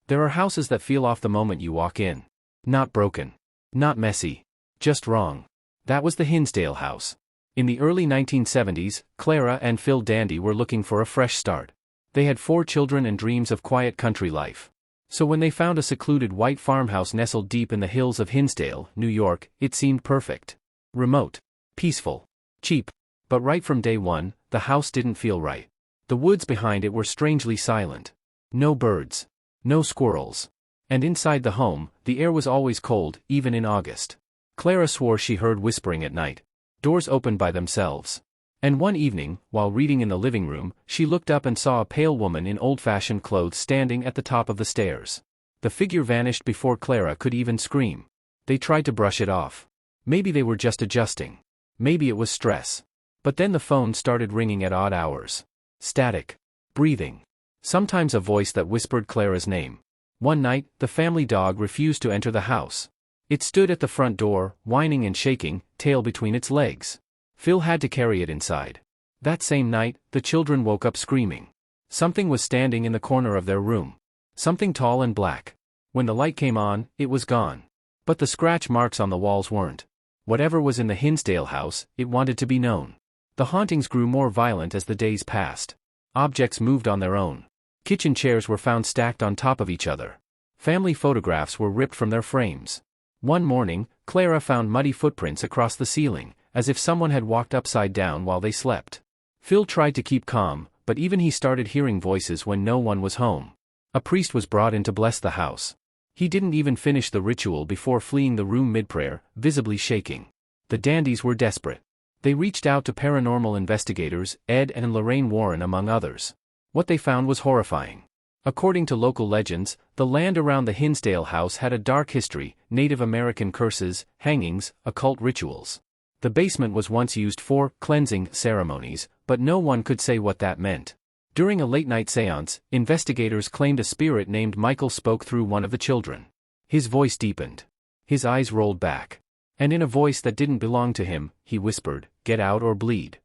There are houses that feel off the moment you walk in. Not broken. Not messy. Just wrong. That was the Hinsdale house. In the early 1970s, Clara and Phil Dandy were looking for a fresh start. They had 4 children and dreams of quiet country life. So when they found a secluded white farmhouse nestled deep in the hills of Hinsdale, New York, it seemed perfect. Remote. Peaceful. Cheap. But right from day one, the house didn't feel right. The woods behind it were strangely silent. No birds. No squirrels. And inside the home, the air was always cold, even in August. Clara swore she heard whispering at night. Doors opened by themselves. And one evening, while reading in the living room, she looked up and saw a pale woman in old-fashioned clothes standing at the top of the stairs. The figure vanished before Clara could even scream. They tried to brush it off. Maybe they were just adjusting. Maybe it was stress. But then the phone started ringing at odd hours. Static. Breathing. Sometimes a voice that whispered Clara's name. One night, the family dog refused to enter the house. It stood at the front door, whining and shaking, tail between its legs. Phil had to carry it inside. That same night, the children woke up screaming. Something was standing in the corner of their room. Something tall and black. When the light came on, it was gone. But the scratch marks on the walls weren't. Whatever was in the Hinsdale house, it wanted to be known. The hauntings grew more violent as the days passed. Objects moved on their own. Kitchen chairs were found stacked on top of each other. Family photographs were ripped from their frames. One morning, Clara found muddy footprints across the ceiling, as if someone had walked upside down while they slept. Phil tried to keep calm, but even he started hearing voices when no one was home. A priest was brought in to bless the house. He didn't even finish the ritual before fleeing the room mid-prayer, visibly shaking. The Dandies were desperate. They reached out to paranormal investigators, Ed and Lorraine Warren among others. What they found was horrifying. According to local legends, the land around the Hinsdale house had a dark history: Native American curses, hangings, occult rituals. The basement was once used for cleansing ceremonies, but no one could say what that meant. During a late-night séance, investigators claimed a spirit named Michael spoke through one of the children. His voice deepened. His eyes rolled back. And in a voice that didn't belong to him, he whispered, "Get out or bleed."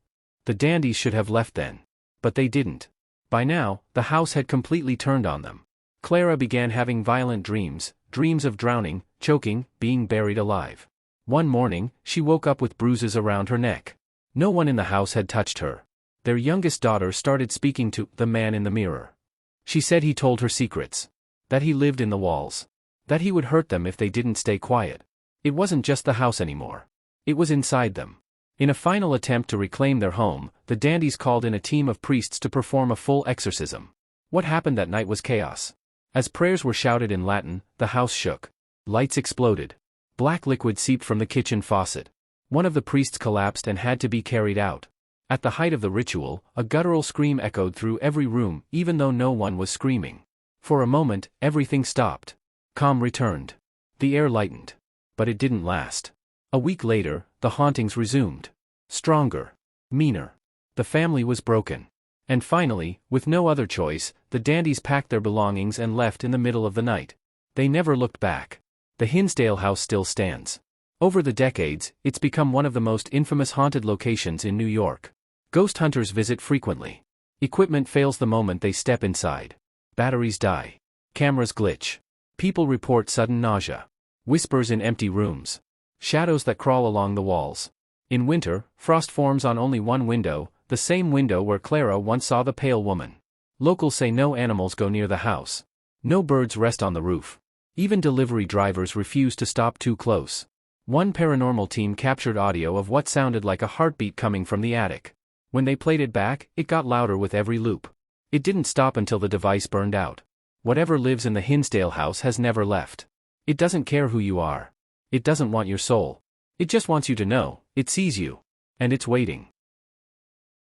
The Dandies should have left then. But they didn't. By now, the house had completely turned on them. Clara began having violent dreams, dreams of drowning, choking, being buried alive. One morning, she woke up with bruises around her neck. No one in the house had touched her. Their youngest daughter started speaking to the man in the mirror. She said he told her secrets. That he lived in the walls. That he would hurt them if they didn't stay quiet. It wasn't just the house anymore. It was inside them. In a final attempt to reclaim their home, the Dandies called in a team of priests to perform a full exorcism. What happened that night was chaos. As prayers were shouted in Latin, the house shook. Lights exploded. Black liquid seeped from the kitchen faucet. One of the priests collapsed and had to be carried out. At the height of the ritual, a guttural scream echoed through every room, even though no one was screaming. For a moment, everything stopped. Calm returned. The air lightened. But it didn't last. A week later, the hauntings resumed. Stronger. Meaner. The family was broken. And finally, with no other choice, the Dandies packed their belongings and left in the middle of the night. They never looked back. The Hinsdale house still stands. Over the decades, it's become one of the most infamous haunted locations in New York. Ghost hunters visit frequently. Equipment fails the moment they step inside. Batteries die. Cameras glitch. People report sudden nausea. Whispers in empty rooms. Shadows that crawl along the walls. In winter, frost forms on only one window, the same window where Clara once saw the pale woman. Locals say no animals go near the house. No birds rest on the roof. Even delivery drivers refuse to stop too close. One paranormal team captured audio of what sounded like a heartbeat coming from the attic. When they played it back, it got louder with every loop. It didn't stop until the device burned out. Whatever lives in the Hinsdale house has never left. It doesn't care who you are. It doesn't want your soul. It just wants you to know, it sees you. And it's waiting.